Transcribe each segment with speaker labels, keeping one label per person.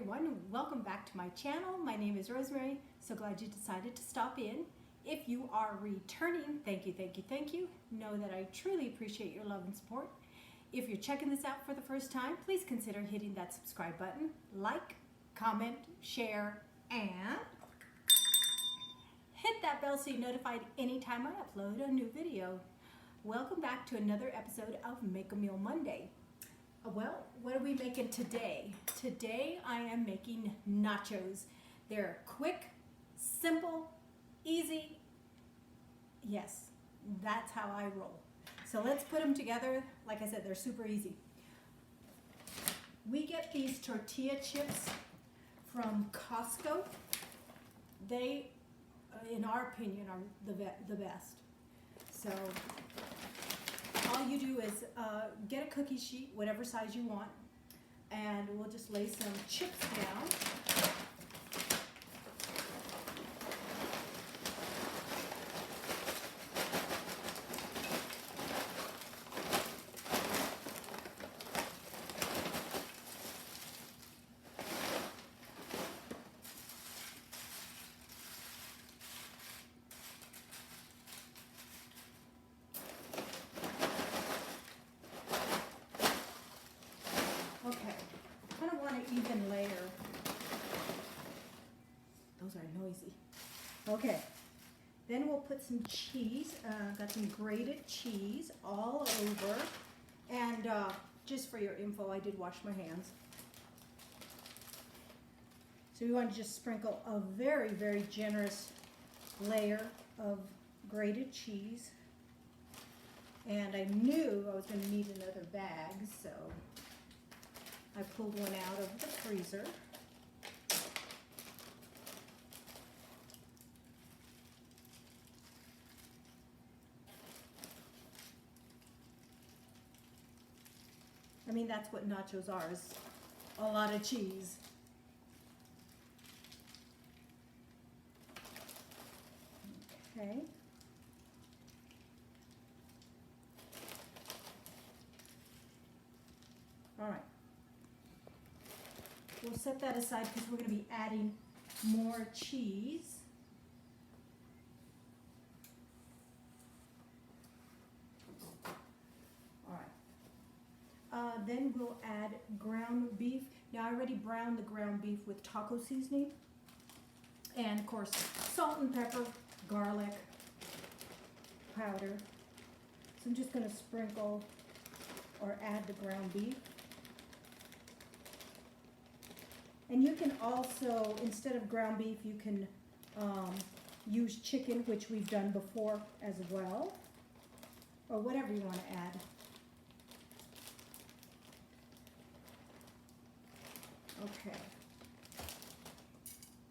Speaker 1: everyone, welcome back to my channel. My name is Rosemary. So glad you decided to stop in. If you are returning, thank you, thank you, thank you. Know that I truly appreciate your love and support. If you're checking this out for the first time, please consider hitting that subscribe button, like, comment, share, and hit that bell so you're notified anytime I upload a new video. Welcome back to another episode of Make a Meal Monday. Well, what are we making today? Today I am making nachos. They're quick, simple, easy. Yes, that's how I roll. So let's put them together. Like I said, they're super easy. We get these tortilla chips from Costco. They, in our opinion, are the best. So all you do is get a cookie sheet, whatever size you want, and we'll just lay some chips down. Okay, I kind of want an even layer. Those are noisy. Okay, then we'll put some cheese. Got some grated cheese all over. And just for your info, I did wash my hands. So we want to just sprinkle a very, very generous layer of grated cheese. And I knew I was going to need another bag, so I pulled one out of the freezer. I mean, that's what nachos are, is a lot of cheese. Okay. All right. We'll set that aside because we're going to be adding more cheese. All right. Then we'll add ground beef. Now I already browned the ground beef with taco seasoning. And of course, salt and pepper, garlic powder. So I'm just going to sprinkle or add the ground beef. And you can also, instead of ground beef, you can use chicken, which we've done before as well, or whatever you want to add. Okay.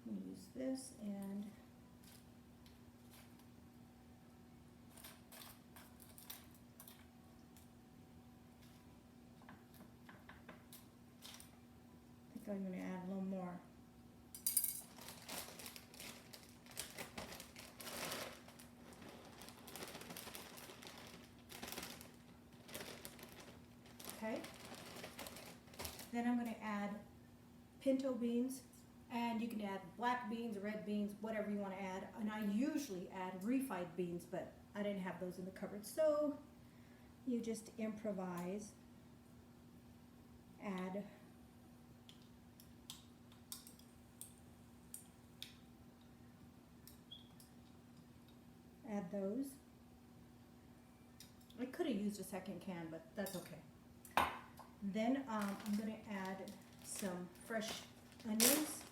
Speaker 1: Use this and I'm going to add a little more. Okay. Then I'm going to add pinto beans, and you can add black beans, red beans, whatever you want to add. And I usually add refried beans, but I didn't have those in the cupboard. So you just improvise, add those. I could have used a second can, but that's okay. Then I'm going to add some fresh onions.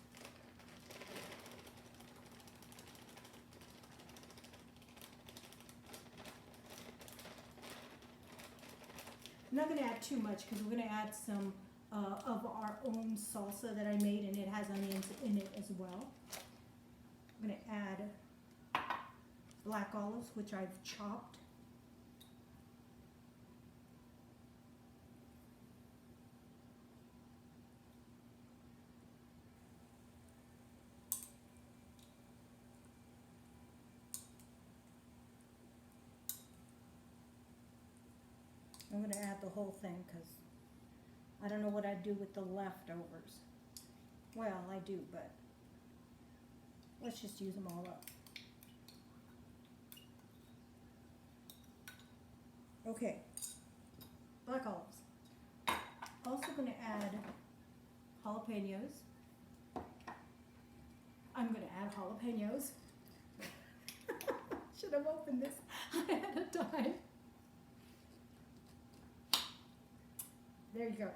Speaker 1: I'm not going to add too much because we're going to add some of our own salsa that I made, and it has onions in it as well. I'm going to add black olives, which I've chopped. I'm going to add the whole thing because I don't know what I'd do with the leftovers. Well, I do, but let's just use them all up. Okay, black olives. Also going to add jalapenos. I'm going to add jalapenos. Should have opened this ahead of time. There you go.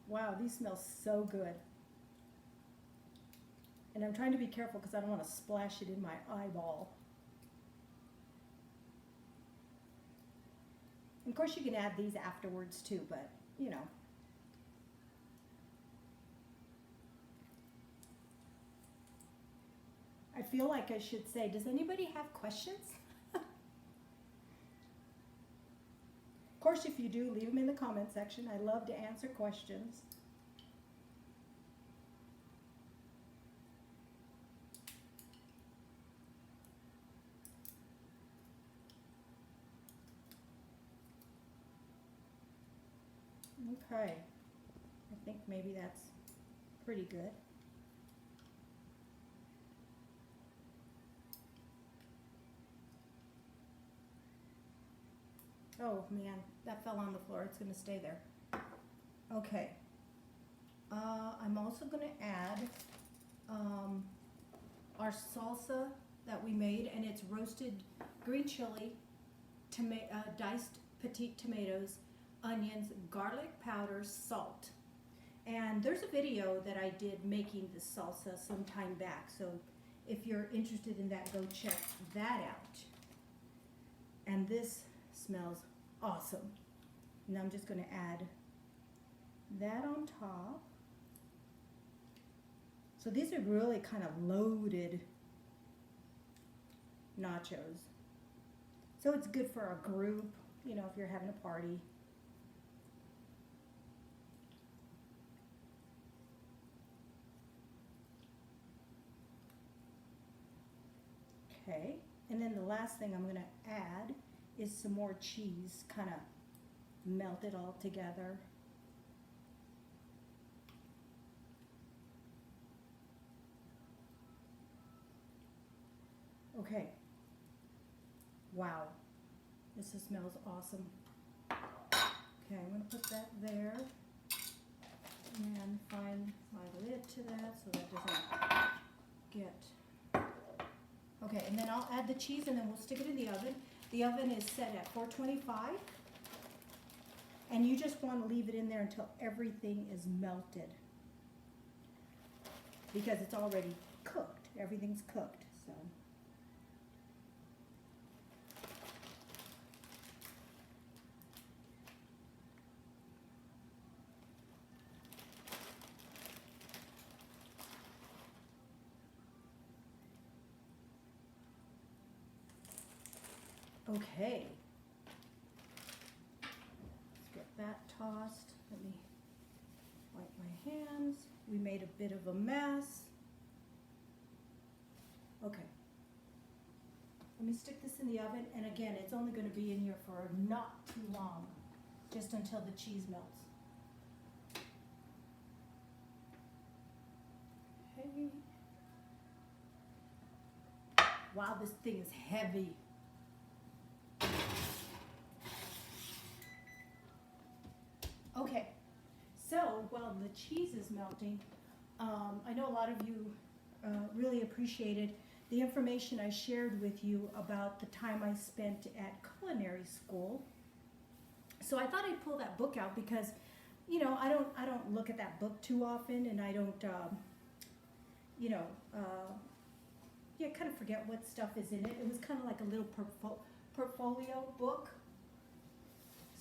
Speaker 1: Wow, these smell so good. And I'm trying to be careful because I don't want to splash it in my eyeball. Of course, you can add these afterwards too, but you know. I feel like I should say, does anybody have questions? Of course, if you do, leave them in the comment section. I love to answer questions. Okay, I think maybe that's pretty good. Oh man, that fell on the floor. It's going to stay there. Okay. I'm also going to add our salsa that we made, and it's roasted green chili, diced petite tomatoes, onions, garlic powder, salt. And there's a video that I did making the salsa some time back, so if you're interested in that, go check that out. And this smells awesome. And I'm just going to add that on top. So these are really kind of loaded nachos. So it's good for a group, you know, if you're having a party. Okay, and then the last thing I'm going to add is some more cheese, kind of melt it all together. Okay, wow, this smells awesome. Okay, I'm going to put that there and find my lid to that so that doesn't get... Okay, and then I'll add the cheese and then we'll stick it in the oven. The oven is set at 425, and you just want to leave it in there until everything is melted because it's already cooked. Everything's cooked, so. Okay, let's get that tossed. Let me wipe my hands. We made a bit of a mess. Okay, let me stick this in the oven, and again, it's only going to be in here for not too long, just until the cheese melts. Okay. Wow, this thing is heavy. Okay, so while the cheese is melting, I know a lot of you really appreciated the information I shared with you about the time I spent at culinary school. So I thought I'd pull that book out because, you know, I don't look at that book too often, and I don't, you know, yeah, kind of forget what stuff is in it. It was kind of like a little portfolio book.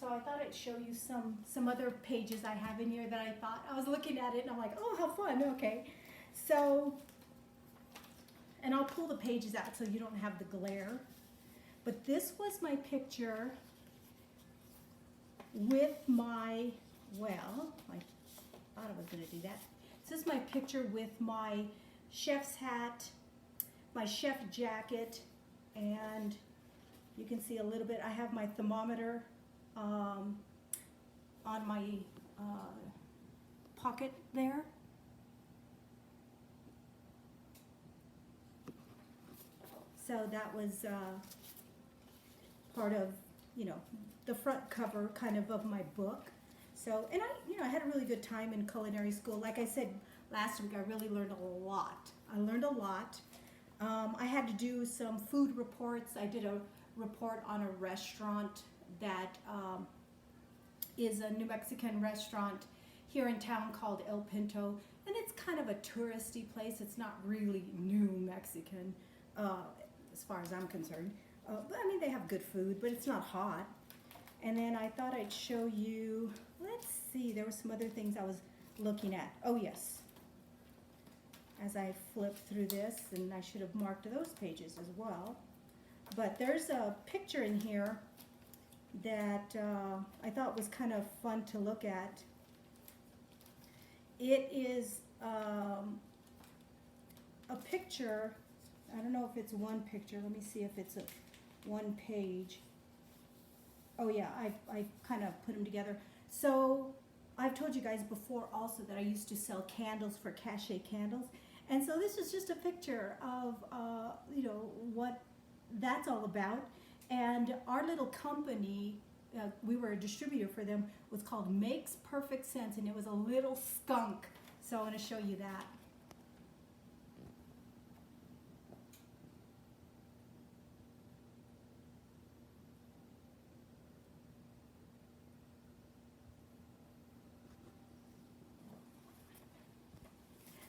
Speaker 1: So I thought I'd show you some other pages I have in here that I was looking at it and I'm like, oh, how fun, okay. So, and I'll pull the pages out so you don't have the glare. But this was my picture with my, well, I thought I was gonna do that. This is my picture with my chef's hat, my chef jacket, and you can see a little bit, I have my thermometer on on my pocket there. So that was part of, you know, the front cover kind of my book. So, and I had a really good time in culinary school. Like I said last week, I really learned a lot. I learned a lot. I had to do some food reports. I did a report on a restaurant that is a New Mexican restaurant here in town called El Pinto. And it's kind of a touristy place. It's not really New Mexican as far as I'm concerned. But I mean, they have good food, but it's not hot. And then I thought I'd show you, let's see, there were some other things I was looking at. Oh yes, as I flip through this, and I should have marked those pages as well. But there's a picture in here that I thought was kind of fun to look at. It is a picture, I don't know if it's one picture, let me see if it's a one page. Oh yeah, I kind of put them together. So I've told you guys before also that I used to sell candles for Cachet Candles. And so this is just a picture of, you know, what that's all about. And our little company, we were a distributor for them, was called Makes Perfect Sense, and it was a little skunk. So I want to show you that.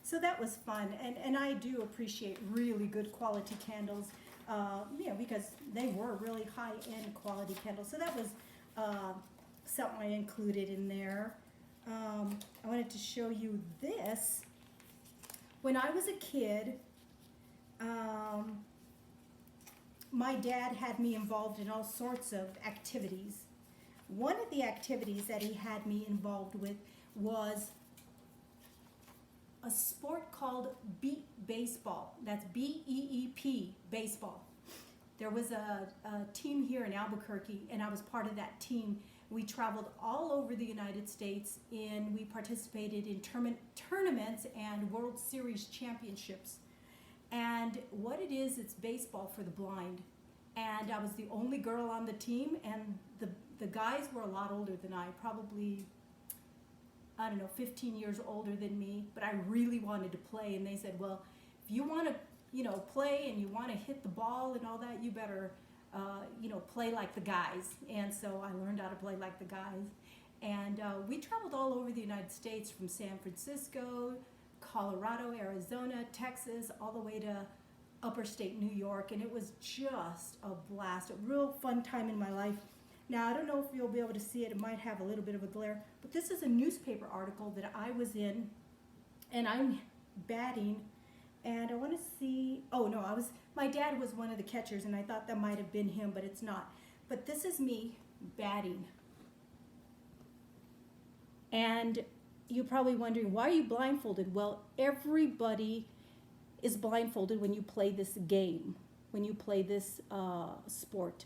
Speaker 1: So that was fun, and I do appreciate really good quality candles, you know, because they were really high-end quality candles. So that was something I included in there. I wanted to show you this. When I was a kid, my dad had me involved in all sorts of activities. One of the activities that he had me involved with was a sport called beep baseball. That's B-E-E-P, baseball. There was a team here in Albuquerque, and I was part of that team. We traveled all over the United States, and we participated in tournaments and World Series championships. And what it is, it's baseball for the blind. And I was the only girl on the team, and the guys were a lot older than I, probably, I don't know, 15 years older than me, but I really wanted to play, and they said, well, if you want to, you know, play and you want to hit the ball and all that, you better, you know, play like the guys. And so I learned how to play like the guys. And we traveled all over the United States, from San Francisco, Colorado, Arizona, Texas, all the way to upper state New York, and it was just a blast, a real fun time in my life. Now, I don't know if you'll be able to see it. It might have a little bit of a glare, but this is a newspaper article that I was in, and I'm batting, and I want to see, oh no, my dad was one of the catchers, and I thought that might have been him, but it's not. But this is me batting. And you're probably wondering, why are you blindfolded? Well, everybody is blindfolded when you play this game, when you play this sport.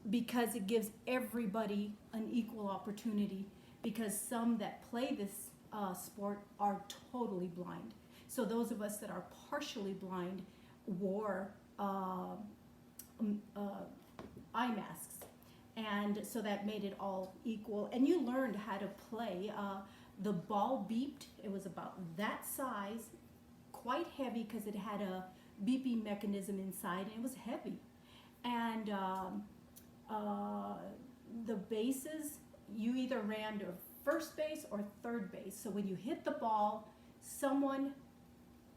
Speaker 1: Because it gives everybody an equal opportunity, because some that play this sport are totally blind. So those of us that are partially blind wore eye masks. And so that made it all equal. And you learned how to play. The ball beeped. It was about that size, quite heavy because it had a beeping mechanism inside, and it was heavy. And the bases, you either ran to first base or third base. So when you hit the ball, someone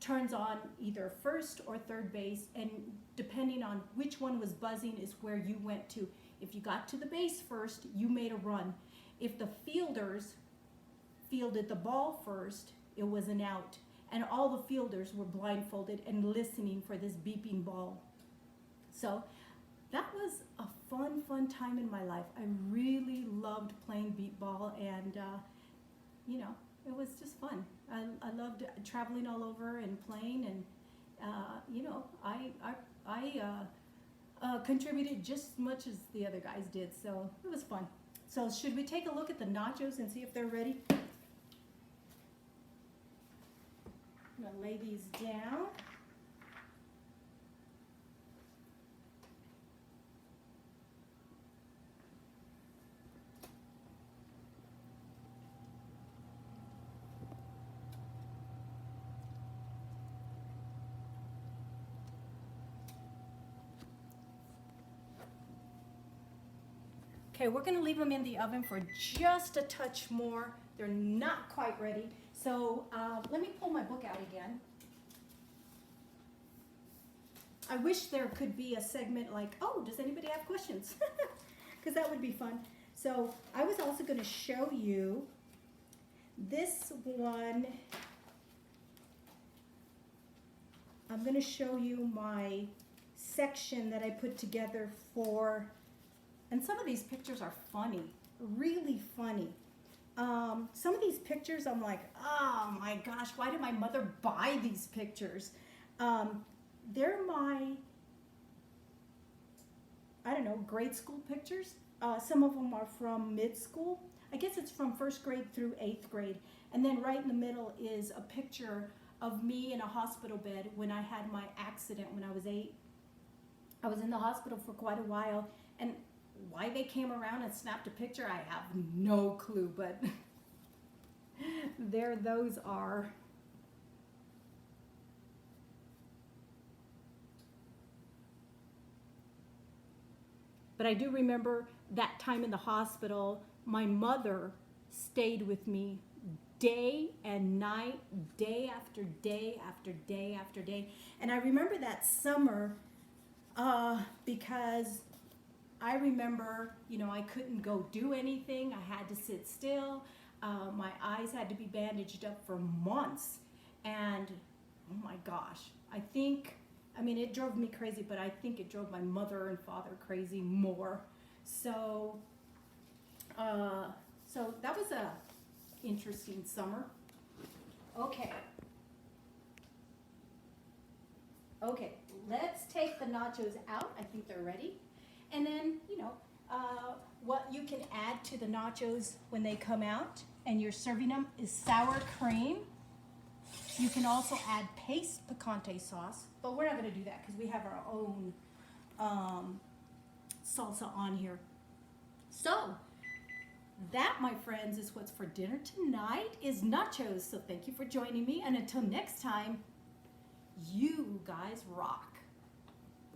Speaker 1: turns on either first or third base, and depending on which one was buzzing is where you went to. If you got to the base first, you made a run. If the fielders fielded the ball first, it was an out. And all the fielders were blindfolded and listening for this beeping ball. So that was a fun time in my life. I really loved playing beep ball, and you know, it was just fun. I loved traveling all over and playing, and you know, I contributed just as much as the other guys did, so it was fun. So should we take a look at the nachos and see if they're ready? I'm gonna lay these down. Okay, we're gonna leave them in the oven for just a touch more. They're not quite ready. So let me pull my book out again. I wish there could be a segment like, oh, does anybody have questions? Because that would be fun. So I was also gonna show you this one. I'm gonna show you my section that I put together for, and some of these pictures are funny, really funny. Some of these pictures I'm like, oh my gosh, why did my mother buy these pictures? They're my, I don't know, grade school pictures. Some of them are from mid-school. I guess it's from 1st grade through 8th grade. And then right in the middle is a picture of me in a hospital bed when I had my accident when I was 8. I was in the hospital for quite a while, and why they came around and snapped a picture, I have no clue, but there those are. But I do remember that time in the hospital, my mother stayed with me day and night, day after day after day after day. And I remember that summer because I remember, you know, I couldn't go do anything. I had to sit still. My eyes had to be bandaged up for months. And oh my gosh, I mean, it drove me crazy, but I think it drove my mother and father crazy more. So, so that was a interesting summer. Okay. Okay, let's take the nachos out. I think they're ready. And then, you know, what you can add to the nachos when they come out and you're serving them is sour cream. You can also add paste picante sauce, but we're not going to do that because we have our own salsa on here. So that, my friends, is what's for dinner tonight is nachos. So thank you for joining me, and until next time, you guys rock.